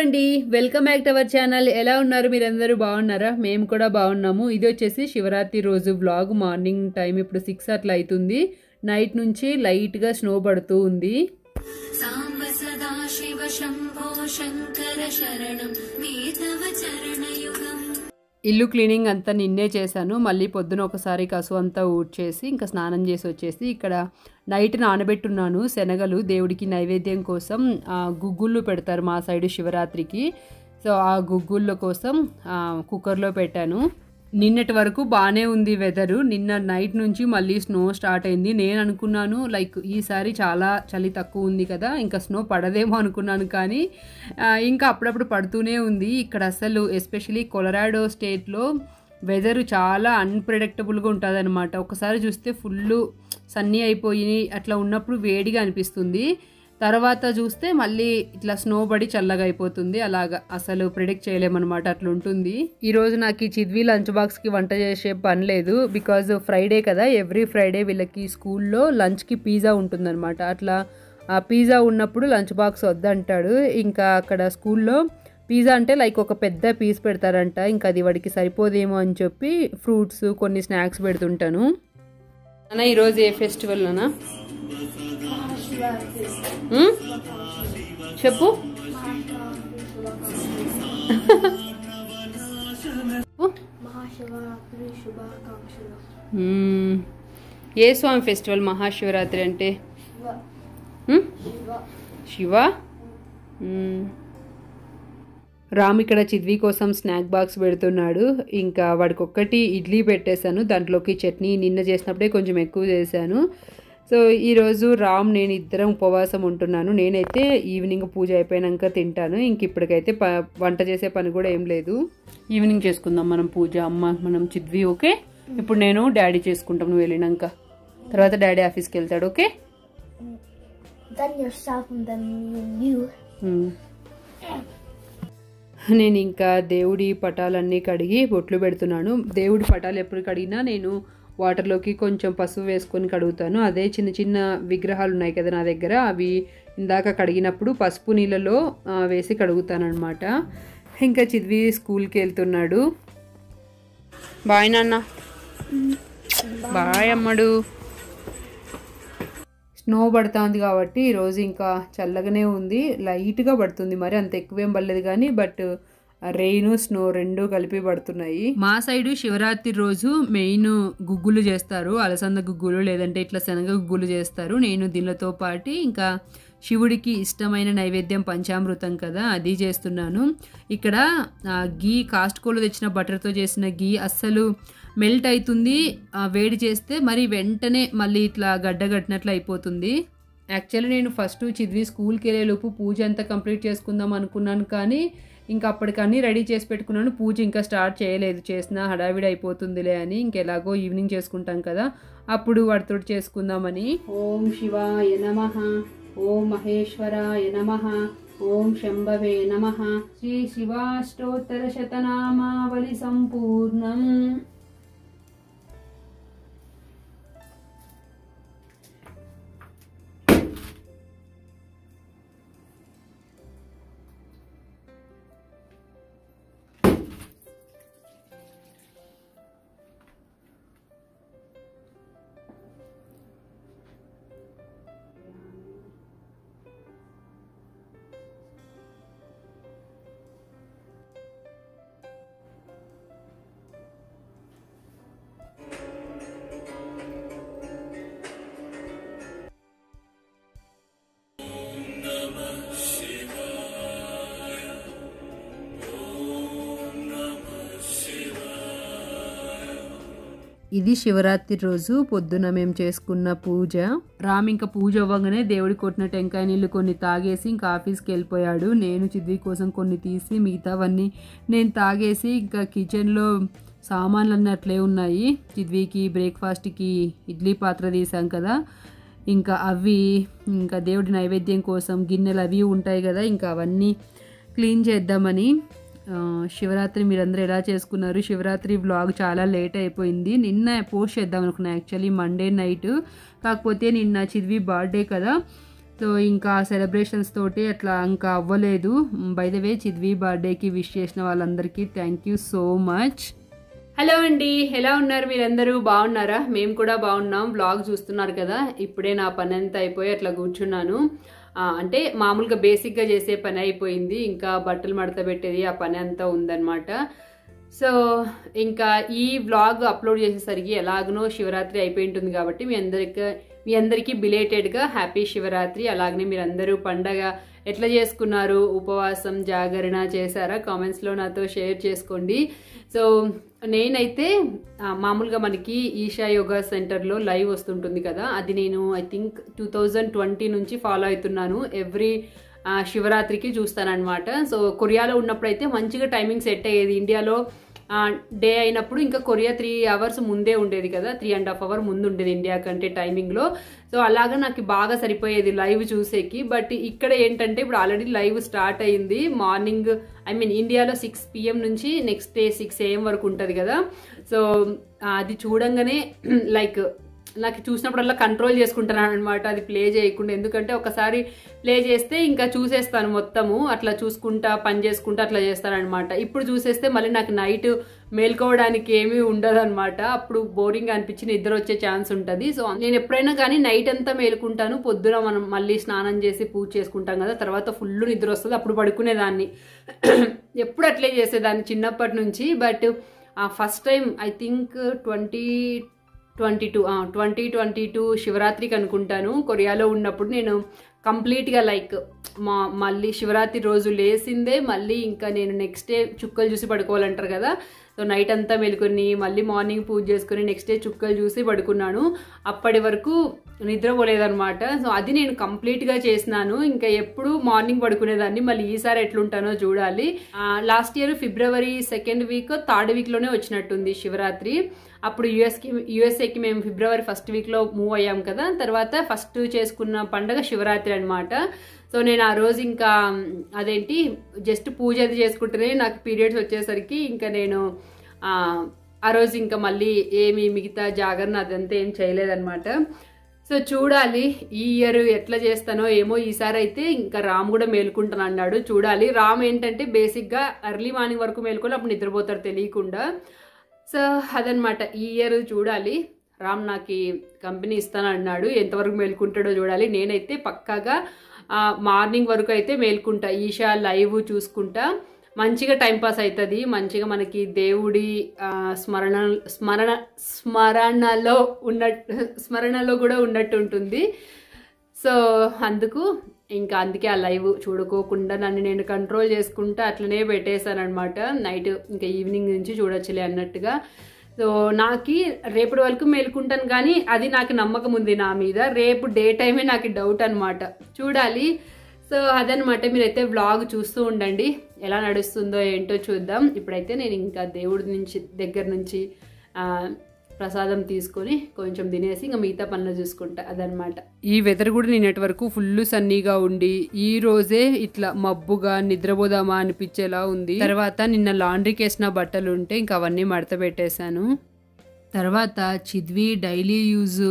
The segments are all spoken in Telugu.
అండి, welcome back to our channel. ఎలా ఉన్నారు మీరందరూ? బాగున్నారా? మేము కూడా బాగున్నాము. ఇది వచ్చేసి శివరాత్రి రోజు వ్లాగ్. మార్నింగ్ టైం ఇప్పుడు 6 అట్లా అవుతుంది. నైట్ నుంచి లైట్గా స్నో పడుతూ ఉంది. సాంబ సదా శివ శంభో శంకర శరణం నీ తవ చరణయుగం. ఇల్లు క్లీనింగ్ అంతా నిన్నే చేశాను. మళ్ళీ పొద్దున ఒకసారి కసు అంతా ఊడ్చేసి ఇంకా స్నానం చేసి వచ్చేసి ఇక్కడ నైట్ నానబెట్టున్నాను శనగలు. దేవుడికి నైవేద్యం కోసం గుగ్గుళ్ళు పెడతారు మా సైడు శివరాత్రికి. సో ఆ గుగ్గుళ్ళ కోసం కుక్కర్లో పెట్టాను. నిన్నటి వరకు బాగానే ఉంది వెదరు. నిన్న నైట్ నుంచి మళ్ళీ స్నో స్టార్ట్ అయింది. నేను అనుకున్నాను లైక్ ఈసారి చాలా చలి తక్కువ ఉంది కదా, ఇంకా స్నో పడదేమో అనుకున్నాను. కానీ ఇంకా అప్పుడప్పుడు పడుతూనే ఉంది. ఇక్కడ అసలు ఎస్పెషలీ కొలరాడో స్టేట్లో వెదరు చాలా అన్ప్రెడిక్టబుల్గా ఉంటుంది అనమాట. ఒకసారి చూస్తే ఫుల్ సన్నీ అయిపోయి అట్లా ఉన్నప్పుడు వేడిగా అనిపిస్తుంది. తర్వాత చూస్తే మళ్ళీ ఇట్లా స్నో పడి చల్లగా అయిపోతుంది. అలాగా అసలు ప్రిడిక్ట్ చేయలేమన్నమాట, అట్లా ఉంటుంది. ఈరోజు నాకు ఈ చిద్వి లంచ్ బాక్స్కి వంట చేసే పని లేదు. బికాజ్ ఫ్రైడే కదా, ఎవ్రీ ఫ్రైడే వీళ్ళకి స్కూల్లో లంచ్కి పిజ్జా ఉంటుందన్నమాట. అట్లా ఆ పిజ్జా ఉన్నప్పుడు లంచ్ బాక్స్ వద్దంటాడు. ఇంకా అక్కడ స్కూల్లో పిజ్జా అంటే లైక్ ఒక పెద్ద పీస్ పెడతారంట. ఇంకా అది వాడికి సరిపోదేమో అని చెప్పి ఫ్రూట్స్ కొన్ని స్నాక్స్ పెడుతుంటాను. అన్న ఈరోజు ఏ ఫెస్టివల్ అన్నా చెప్పు. ఏ స్వామి ఫెస్టివల్ మహాశివరాత్రి అంటే? శివ. రామ్ ఇక్కడ చిద్వి కోసం స్నాక్ బాక్స్ పెడుతున్నాడు. ఇంకా వాడికి ఒక్కటి ఇడ్లీ పెట్టేశాను, దాంట్లోకి చట్నీ నిన్న చేసినప్పుడే కొంచెం ఎక్కువ చేశాను. సో ఈరోజు రామ్ నేను ఇద్దరం ఉపవాసం ఉంటున్నాను. నేనైతే ఈవినింగ్ పూజ అయిపోయాక తింటాను. ఇంక ఇప్పటికైతే వంట చేసే పని కూడా ఏం లేదు. ఈవినింగ్ చేసుకుందాం మనం పూజ. అమ్మ మనం చిద్వి ఓకే. ఇప్పుడు నేను డాడీ చేసుకుంటాం నువ్వు వెళ్ళినాక. తర్వాత డాడీ ఆఫీస్కి వెళ్తాడు. ఓకే. నేను ఇంకా దేవుడి పటాలన్నీ కడిగి బొట్లు పెడుతున్నాను. దేవుడి పటాలు ఎప్పుడు కడిగినా నేను వాటర్లోకి కొంచెం పసుపు వేసుకొని కడుగుతాను. అదే చిన్న చిన్న విగ్రహాలు ఉన్నాయి కదా నా దగ్గర, అవి ఇందాక కడిగినప్పుడు పసుపు నీళ్ళలో వేసి కడుగుతాను అనమాట. ఇంకా చిద్వి స్కూల్కి వెళ్తున్నాడు. బాయ్ నాన్న. బాయ్ అమ్మడు. స్నో పడుతూ ఉంది కాబట్టి ఈరోజు ఇంకా చల్లగానే ఉంది. లైట్గా పడుతుంది, మరి అంత ఎక్కువేం పడలేదు కానీ బట్ రెయిన్ స్నో రెండు కలిపి పడుతున్నాయి. మా సైడు శివరాత్రి రోజు మెయిన్ గుగ్గులు చేస్తారు. అలసంద గుగ్గులు లేదంటే ఇట్లా శనగ గుగ్గులు చేస్తారు. నేను దీనితో పాటు ఇంకా శివుడికి ఇష్టమైన నైవేద్యం పంచామృతం కదా, అది చేస్తున్నాను. ఇక్కడ గీ కాస్ట్కోలో తెచ్చిన బటర్తో చేసిన గీ అస్సలు మెల్ట్ అవుతుంది. వేడి చేస్తే మరి వెంటనే మళ్ళీ ఇట్లా గడ్డగట్టినట్లు అయిపోతుంది. యాక్చువల్లీ నేను ఫస్ట్ చిద్వి స్కూల్కి వెళ్ళేలోపు పూజ అంతా కంప్లీట్ చేసుకుందాం అనుకున్నాను. కానీ ఇంకా అప్పటికన్నీ రెడీ చేసి పెట్టుకున్నాను. పూజ ఇంకా స్టార్ట్ చేయలేదు. చేసిన హడావిడి అయిపోతుందిలే అని ఇంకెలాగో ఈవినింగ్ చేసుకుంటాం కదా, అప్పుడు వాటితో చేసుకుందామని. ఓం శివాయ నమః, ఓం మహేశ్వరాయ నమః, ఓం శంభవే నమః. శ్రీ శివాష్టోత్తర శతనామావళి సంపూర్ణం. ఇది శివరాత్రి రోజు పొద్దున మేము చేసుకున్న పూజ. రామ్ ఇంకా పూజ అవ్వగానే దేవుడి కొట్టిన టెంకాయ నీళ్ళు కొన్ని తాగేసి ఇంకా ఆఫీస్కి వెళ్ళిపోయాడు. నేను చిద్వి కోసం కొన్ని తీసి మిగతావన్నీ నేను తాగేసి ఇంకా కిచెన్లో సామాన్లు అట్లే ఉన్నాయి. చిద్వికి బ్రేక్ఫాస్ట్కి ఇడ్లీ పాత్ర తీసాం కదా, ఇంకా అవి ఇంకా దేవుడి నైవేద్యం కోసం గిన్నెలు అవి ఉంటాయి కదా, ఇంకా అవన్నీ క్లీన్ చేద్దామని. శివరాత్రి మీరందరూ ఎలా చేసుకున్నారు? శివరాత్రి వ్లాగ్ చాలా లేట్ అయిపోయింది. నిన్న పోస్ట్ చేద్దాం అనుకున్నా యాక్చువల్లీ మండే నైట్. కాకపోతే నిన్న చిద్వి బర్త్డే కదా, సో ఇంకా సెలబ్రేషన్స్ తోటి అట్లా ఇంకా అవ్వలేదు. బై ద వే చిద్వి బర్త్డేకి విష్ చేసిన వాళ్ళందరికీ thank you so much. Hello అండి, ఎలా ఉన్నారు మీరందరూ? బాగున్నారా? మేము కూడా బాగున్నాం. వ్లాగ్ చూస్తున్నారు కదా, ఇప్పుడే నా పని అంతా అయిపోయి అట్లా కూర్చున్నాను. అంటే మామూలుగా బేసిక్గా చేసే పని అయిపోయింది, ఇంకా బట్టలు మడత పెట్టేది ఆ పని అంతా ఉందన్నమాట. సో ఇంకా ఈ వ్లాగ్ అప్లోడ్ చేసేసరికి ఎలాగనో శివరాత్రి అయిపోయి ఉంటుంది కాబట్టి మీ అందరికీ బిలేటెడ్గా హ్యాపీ శివరాత్రి. అలాగనే మీరందరూ పండగ ఎట్లా చేసుకున్నారు, ఉపవాసం జాగరణ చేశారా? కామెంట్స్లో నాతో షేర్ చేసుకోండి. సో నేనైతే మామూలుగా మనకి ఈషా యోగా సెంటర్లో లైవ్ వస్తుంటుంది కదా, అది నేను ఐ థింక్ 2020 నుంచి ఫాలో అవుతున్నాను. ఎవ్రీ శివరాత్రికి చూస్తానన్నమాట. సో కొరియాలో ఉన్నప్పుడు అయితే మంచిగా టైమింగ్ సెట్ అయ్యేది. ఇండియాలో డే అయినప్పుడు ఇంకా కొరియా 3 అవర్స్ ముందే ఉండేది కదా, 3.5 అవర్ ముందు ఉండేది ఇండియా కంటే టైమింగ్లో. సో అలాగా నాకు బాగా సరిపోయేది లైవ్ చూసేకి. బట్ ఇక్కడ ఏంటంటే ఇప్పుడు ఆల్రెడీ లైవ్ స్టార్ట్ అయింది మార్నింగ్, ఇండియాలో 6 PM నుంచి నెక్స్ట్ డే 6 AM వరకు ఉంటుంది కదా. సో అది చూడంగానే లైక్ నాకు చూసినప్పుడల్లా కంట్రోల్ చేసుకుంటున్నాను అనమాట, అది ప్లే చేయకుండా. ఎందుకంటే ఒకసారి ప్లే చేస్తే ఇంకా చూసేస్తాను మొత్తము, అట్లా చూసుకుంటా పని చేసుకుంటా అట్లా చేస్తానమాట. ఇప్పుడు చూసేస్తే మళ్ళీ నాకు నైట్ మేల్కోవడానికి ఏమీ ఉండదు అనమాట. అప్పుడు బోరింగ్ అనిపించి నిద్ర వచ్చే ఛాన్స్ ఉంటుంది. సో నేను ఎప్పుడైనా కానీ నైట్ అంతా మేలుకుంటాను, పొద్దున మనం మళ్ళీ స్నానం చేసి పూజ చేసుకుంటాం కదా, తర్వాత ఫుల్ నిద్ర వస్తుంది, అప్పుడు పడుకునేదాన్ని. ఎప్పుడు అట్లే చేసేదాన్ని చిన్నప్పటి నుంచి. But first time I think 2022 శివరాత్రికి అనుకుంటాను, కొరియాలో ఉన్నప్పుడు నేను కంప్లీట్గా లైక్ మళ్ళీ శివరాత్రి రోజు లేసిందే మళ్ళీ ఇంకా నేను నెక్స్ట్ డే చుక్కలు చూసి పడుకోవాలంటారు కదా. సో నైట్ అంతా మేలుకొని మళ్ళీ మార్నింగ్ పూజ చేసుకుని నెక్స్ట్ డే చుక్కలు చూసి పడుకున్నాను. అప్పటి వరకు నిద్రపోలేదనమాట. సో అది నేను కంప్లీట్గా చేసినాను. ఇంకా ఎప్పుడు మార్నింగ్ పడుకునేదాన్ని. మళ్ళీ ఈసారి ఎట్లుంటానో చూడాలి. Last year February 2nd week 3rd వీక్లోనే వచ్చినట్టుంది శివరాత్రి. అప్పుడు యుఎస్ఏకి మేము ఫిబ్రవరి 1st వీక్లో మూవ్ అయ్యాం కదా. తర్వాత ఫస్ట్ చేసుకున్న పండగ శివరాత్రి అనమాట. సో నేను ఆ రోజు ఇంకా అదేంటి జస్ట్ పూజ అది చేసుకుంటేనే నాకు పీరియడ్స్ వచ్చేసరికి ఇంకా నేను ఆ రోజు ఇంకా మళ్ళీ ఏమి మిగతా జాగరణ అదంతా ఏం చేయలేదన్నమాట. సో చూడాలి ఈ ఇయర్ ఎట్లా చేస్తానో ఏమో. ఈసారి అయితే ఇంకా రామ్ కూడా మేలుకుంటాను అన్నాడు, చూడాలి. రామ్ ఏంటంటే బేసిక్గా ఎర్లీ మార్నింగ్ వరకు మేలుకొని అప్పుడు నిద్రపోతాడు తెలియకుండా. సో అదనమాట ఈ ఇయర్ చూడాలి. రామ్ నాకు కంపెనీ ఇస్తానన్నాడు, ఎంతవరకు మేలుకుంటాడో చూడాలి. నేనైతే పక్కాగా మార్నింగ్ వరకు అయితే మేల్కుంటా, ఈషా లైవ్ చూసుకుంటా. మంచిగా టైంపాస్ అవుతుంది, మంచిగా మనకి దేవుడి స్మరణలో కూడా ఉన్నట్టు ఉంటుంది. సో అందుకే ఆ లైవ్ చూడుకోకుండా నన్ను నేను కంట్రోల్ చేసుకుంటా అట్లనే పెట్టేశాను అనమాట. నైట్ ఇంకా ఈవినింగ్ నుంచి చూడొచ్చులే అన్నట్టుగా. సో నాకు రేపటి వరకు మేలుకుంటాను, కానీ అది నాకు నమ్మకం ఉంది నా మీద. రేపు డే టైమే నాకు డౌట్ అనమాట, చూడాలి. సో అదనమాట. మీరైతే వ్లాగ్ చూస్తూ ఉండండి, ఎలా నడుస్తుందో ఏంటో చూద్దాం. ఇప్పుడైతే నేను ఇంకా దేవుడి దగ్గర నుంచి ప్రసాదం తీసుకొని కొంచెం తినేసి ఇంకా మిగతా పనులు చూసుకుంటా, అదనమాట. ఈ వెదర్ కూడా నిన్నటి వరకు ఫుల్ సన్నీగా ఉండి ఈ రోజే ఇట్లా మబ్బుగా నిద్రపోదామా అనిపించేలా ఉంది. తర్వాత నిన్న లాండ్రీకి వేసిన బట్టలు ఉంటే ఇంకా అవన్నీ మడత పెట్టేశాను. తర్వాత చిద్వి డైలీ యూజ్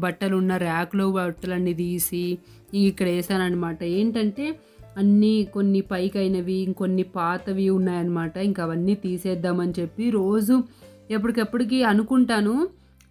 బట్టలు ఉన్న ర్యాక్లో బట్టలన్నీ తీసి ఇక్కడ వేసానమాట. ఏంటంటే కొన్ని పైకి అయినవి ఇంకొన్ని పాతవి ఉన్నాయన్నమాట. ఇంకా అవన్నీ తీసేద్దామని చెప్పి రోజు ఎప్పటికెప్పటికి అనుకుంటాను,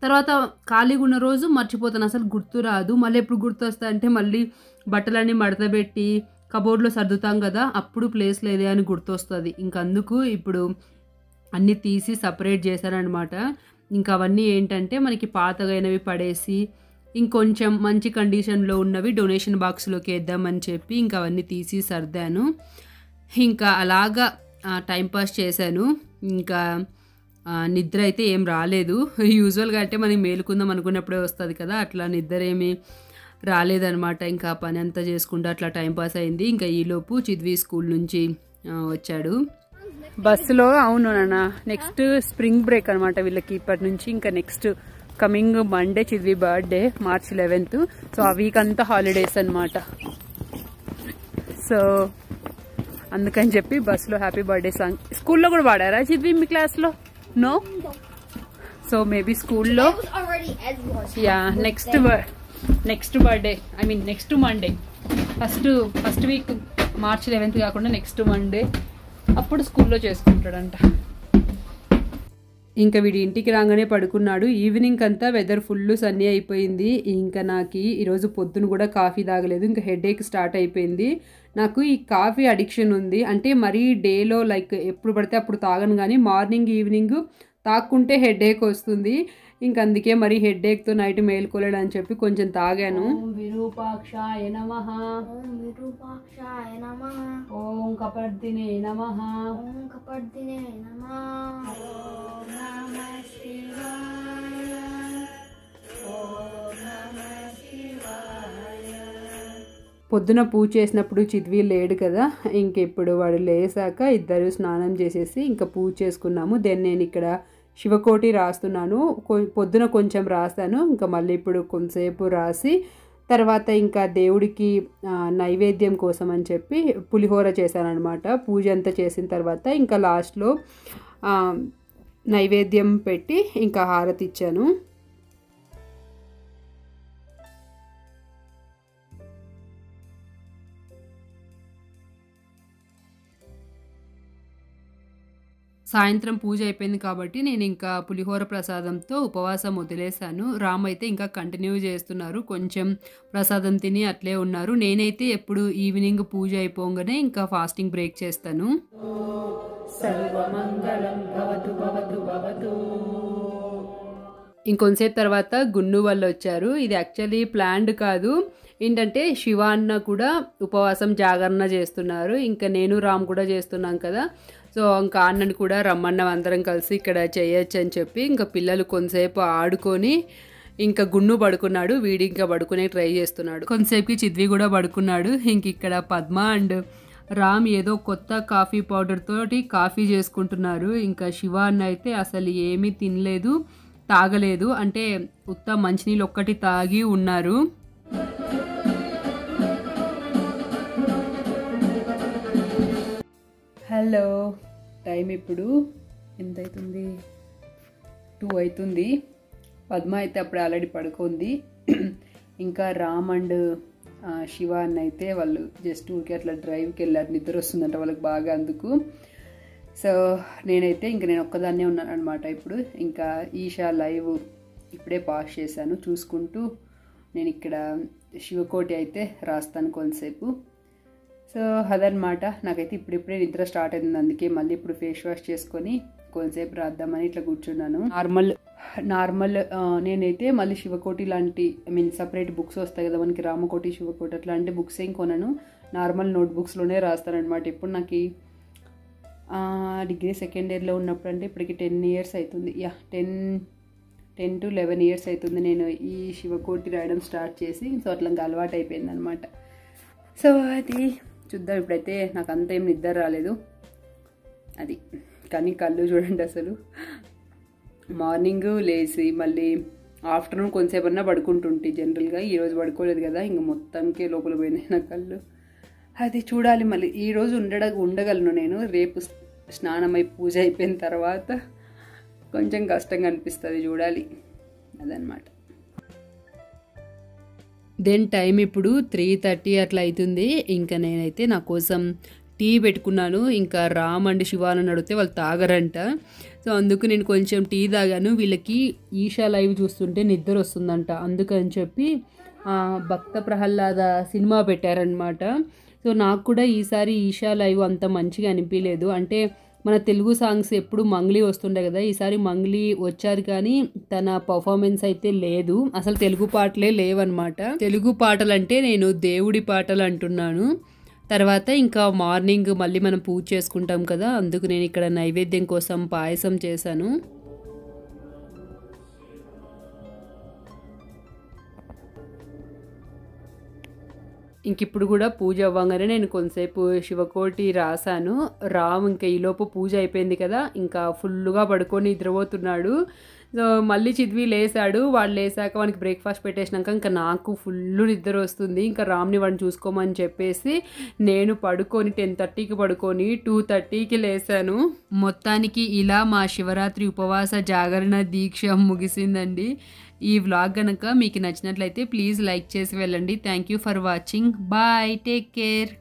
తర్వాత ఖాళీగా ఉన్న రోజు మర్చిపోతాను, అసలు గుర్తు రాదు. మళ్ళీ ఎప్పుడు గుర్తు వస్తా అంటే మళ్ళీ బట్టలన్నీ మడతపెట్టి కబోర్డ్లో సర్దుతాం కదా, అప్పుడు ప్లేస్ లేదే అని గుర్తొస్తుంది. ఇంకందుకు ఇప్పుడు అన్నీ తీసి సపరేట్ చేశానమాట. ఇంకా అవన్నీ ఏంటంటే మనకి పాతగైనవి పడేసి ఇంకొంచెం మంచి కండిషన్లో ఉన్నవి డొనేషన్ బాక్స్లోకి వేద్దామని చెప్పి ఇంకా అవన్నీ తీసి సర్దాను. ఇంకా అలాగా టైంపాస్ చేశాను. ఇంకా నిద్ర అయితే ఏం రాలేదు. యూజువల్గా అంటే మనం మేలుకుందాం అనుకున్నప్పుడే వస్తుంది కదా, అట్లా నిద్ర ఏమీ రాలేదనమాట. ఇంకా పని అంతా చేసుకుంటూ అట్లా టైంపాస్ అయింది. ఇంకా ఈలోపు చిద్వి స్కూల్ నుంచి వచ్చాడు బస్సులో. అవును నాన్న, నెక్స్ట్ స్ప్రింగ్ బ్రేక్ అనమాట వీళ్ళకి ఇప్పటి నుంచి. ఇంకా next coming Monday Chidvi birthday March 11th. So ఆ వీక్ అంతా హాలిడేస్ అనమాట. సో అందుకని చెప్పి బస్సులో హ్యాపీ బర్త్డే సాంగ్ స్కూల్లో కూడా పాడారా చిద్వి మీ క్లాస్లో? నో. సో మేబీ స్కూల్లో yeah next birthday next Monday first week March 11th కాకుండా నెక్స్ట్ మండే అప్పుడు స్కూల్లో చేసుకుంటాడంట. ఇంకా వీడి ఇంటికి రాగానే పడుకున్నాడు. ఈవినింగ్ అంతా వెదర్ ఫుల్ సన్నీ అయిపోయింది. ఇంకా నాకు ఈరోజు పొద్దున కూడా కాఫీ తాగలేదు. ఇంకా హెడేక్ స్టార్ట్ అయిపోయింది. నాకు ఈ కాఫీ అడిక్షన్ ఉంది. అంటే మరీ డేలో లైక్ ఎప్పుడు పడితే అప్పుడు తాగను, కానీ మార్నింగ్ ఈవినింగ్ తాక్కుంటే హెడేక్ వస్తుంది. ఇంక అందుకే మరి హెడేక్తో నైట్ మేల్కోలేడు అని చెప్పి కొంచెం తాగాను. విరూపాక్షాయ నమః, ఓం విరూపాక్షాయ నమః, ఓం కపర్దినే నమః, ఓం కపర్దినే నమః, ఓం నమః శివాయ, ఓం నమః శివాయ. పొద్దున పూజ చేసినప్పుడు చిద్వి లేడు కదా, ఇంకెప్పుడు వాడు లేసాక ఇద్దరు స్నానం చేసేసి ఇంకా పూజ చేసుకున్నాము. దెన్ నేను ఇక్కడ శివకోటి రాస్తున్నాను. పొద్దున కొంచెం రాస్తాను, ఇంకా మళ్ళీ ఇప్పుడు కొంతసేపు రాసి తర్వాత ఇంకా దేవుడికి నైవేద్యం కోసం అని చెప్పి పులిహోర చేశానమాట. పూజ అంతా చేసిన తర్వాత ఇంకా లాస్ట్లో నైవేద్యం పెట్టి ఇంకా హారతి ఇచ్చాను. సాయంత్రం పూజ అయిపోయింది కాబట్టి నేను ఇంకా పులిహోర ప్రసాదంతో ఉపవాసం వదిలేశాను. రామ్ అయితే ఇంకా కంటిన్యూ చేస్తున్నారు, కొంచెం ప్రసాదం తిని అట్లే ఉన్నారు. నేనైతే ఎప్పుడు ఈవినింగ్ పూజ అయిపోగానే ఇంకా ఫాస్టింగ్ బ్రేక్ చేస్తాను. సర్వమంగళం భవతు భవతు భవతు. ఇంకొంతసేపు తర్వాత గున్ను వాళ్ళు వచ్చారు. ఇది యాక్చువల్లీ ప్లాన్డ్ కాదు, ఏంటంటే శివ అన్న కూడా ఉపవాసం జాగరణ చేస్తున్నారు. ఇంకా నేను రామ్ కూడా చేస్తున్నాం కదా, సో ఇంకా అన్నని కూడా రమ్మన్నాం అందరం కలిసి ఇక్కడ చేయొచ్చు అని చెప్పి. ఇంకా పిల్లలు కొంతసేపు ఆడుకొని ఇంకా గున్ను పడుకున్నాడు, వీడి ఇంకా పడుకునే ట్రై చేస్తున్నాడు. కొంతసేపుకి చిద్వి కూడా పడుకున్నాడు. ఇంక ఇక్కడ పద్మ అండ్ రామ్ ఏదో కొత్త కాఫీ పౌడర్ తోటి కాఫీ చేసుకుంటున్నారు. ఇంకా శివ అన్న అయితే అసలు ఏమీ తినలేదు, తాగలేదు, అంటే ఉత్త మంచినీళ్ళు ఒక్కటి తాగి ఉన్నారు. హలో, టైం ఇప్పుడు ఎంత అవుతుంది? 2 అవుతుంది. పద్మ అయితే అప్పుడు ఆల్రెడీ పడుకుంది. ఇంకా రామ్ అండ్ శివ అన్న అయితే వాళ్ళు జస్ట్ ఊరికి అట్లా డ్రైవ్కి వెళ్ళారు, నిద్ర వస్తుందంట వాళ్ళకి బాగా, అందుకు. సో నేనైతే నేను ఒక్కదాన్నే ఉన్నాను అనమాట. ఇప్పుడు ఇంకా ఈషా లైవ్ ఇప్పుడే పాస్ చేశాను చూసుకుంటూ. నేను ఇక్కడ శివకోటి అయితే రాస్తాను కొంతసేపు. సో అదనమాట, నాకైతే ఇప్పుడిప్పుడే నిద్ర స్టార్ట్ అయింది. అందుకే మళ్ళీ ఇప్పుడు ఫేస్ వాష్ చేసుకొని కొంతసేపు రాద్దామని ఇట్లా కూర్చున్నాను. నార్మల్ నేనైతే మళ్ళీ శివకోటి లాంటి సపరేట్ బుక్స్ వస్తాయి కదా మనకి, రామకోటి శివకోటి అట్లాంటి బుక్స్ ఏం కొనను, నార్మల్ నోట్బుక్స్లోనే రాస్తానమాట. ఇప్పుడు నాకు డిగ్రీ సెకండ్ ఇయర్లో ఉన్నప్పుడు, అంటే ఇప్పటికి 10 years అవుతుంది. 10 to 11 years అవుతుంది నేను ఈ శివకోటి రాయడం స్టార్ట్ చేసి. సో అట్లా అలవాటు అయిపోయింది అనమాట. సో అది చూద్దాం. ఇప్పుడైతే నాకు అంత ఏం నిద్ర రాలేదు అది, కానీ కళ్ళు చూడండి అసలు. మార్నింగ్ లేచి మళ్ళీ ఆఫ్టర్నూన్ కొంతసేపు అన్నా పడుకుంటుంటే జనరల్గా, ఈరోజు పడుకోలేదు కదా, ఇంకా మొత్తంకే లోపల పోయినాయి నా కళ్ళు. అది చూడాలి మళ్ళీ. ఈరోజు ఉండగలను నేను, రేపు స్నానమై పూజ అయిపోయిన తర్వాత కొంచెం కష్టంగా అనిపిస్తుంది, చూడాలి. అదనమాట. దెన్ టైం ఇప్పుడు 3:30 అట్లా అవుతుంది. ఇంకా నేనైతే నా కోసం టీ పెట్టుకున్నాను. ఇంకా రామ్ అండ్ శివాని అడిగితే వాళ్ళు తాగరంట, సో అందుకు నేను కొంచెం టీ తాగాను. వీళ్ళకి ఈషా లైవ్ చూస్తుంటే నిద్ర వస్తుందంట, అందుకని చెప్పి భక్త ప్రహ్లాద సినిమా పెట్టారనమాట. సో నాకు కూడా ఈసారి ఈషా లైవ్ అంత మంచిగా అనిపించలేదు. అంటే మన తెలుగు సాంగ్స్ ఎప్పుడు మంగ్లీ వస్తుండే కదా, ఈసారి మంగ్లీ వచ్చారు కానీ తన పర్ఫార్మెన్స్ అయితే లేదు, అసలు తెలుగు పాటలే లేవన్నమాట. తెలుగు పాటలు అంటే నేను దేవుడి పాటలు అంటున్నాను. తర్వాత ఇంకా మార్నింగ్ మళ్ళీ మనం పూజ చేసుకుంటాం కదా, అందుకు నేను ఇక్కడ నైవేద్యం కోసం పాయసం చేశాను. ఇంక ఇప్పుడు కూడా పూజ అవ్వగానే నేను కొంతసేపు శివకోటి రాశాను. రామ్ ఇంకా ఈలోపు పూజ అయిపోయింది కదా, ఇంకా ఫుల్గా పడుకొని నిద్రపోతున్నాడు. సో మళ్ళీ చిద్వి లేసాడు. వాళ్ళు లేసాక వానికి బ్రేక్ఫాస్ట్ పెట్టేసినాక ఇంకా నాకు ఫుల్ నిద్ర వస్తుంది. ఇంకా రామ్ని వాడిని చూసుకోమని చెప్పేసి నేను పడుకొని 10:30కి పడుకొని 2:30కి లేసాను. మొత్తానికి ఇలా మా శివరాత్రి ఉపవాస జాగరణ దీక్ష ముగిసిందండి. ఈ వ్లాగ్ కనుక మీకు నచ్చినట్లయితే ప్లీజ్ లైక్ చేసి వెళ్ళండి. Thank you for watching. Bye, take care.